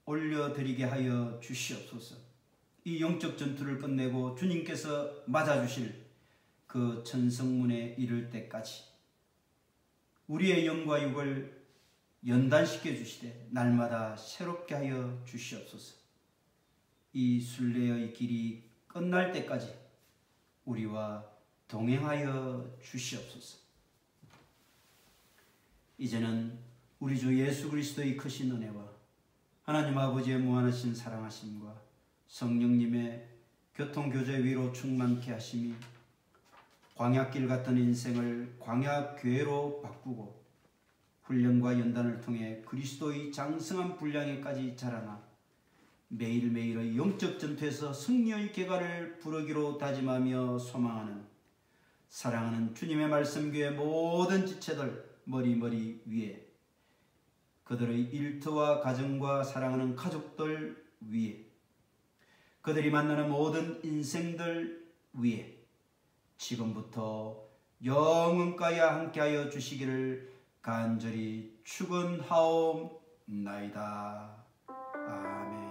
올려드리게 하여 주시옵소서. 이 영적 전투를 끝내고 주님께서 맞아주실 그 천성문에 이를 때까지 우리의 영과 육을 연단시켜 주시되 날마다 새롭게 하여 주시옵소서. 이 순례의 길이 끝날 때까지 우리와 동행하여 주시옵소서. 이제는 우리 주 예수 그리스도의 크신 은혜와 하나님 아버지의 무한하신 사랑하심과 성령님의 교통교제 위로 충만케 하심이 광야길 같은 인생을 광야교회로 바꾸고 훈련과 연단을 통해 그리스도의 장성한 분량에까지 자라나 매일매일의 영적 전투에서 승리의 계가를 부르기로 다짐하며 소망하는 사랑하는 주님의 말씀교회 모든 지체들 머리머리 위에, 그들의 일터와 가정과 사랑하는 가족들 위에, 그들이 만나는 모든 인생들 위에 지금부터 영원까지 함께하여 주시기를 간절히 축원하옵나이다. 아멘.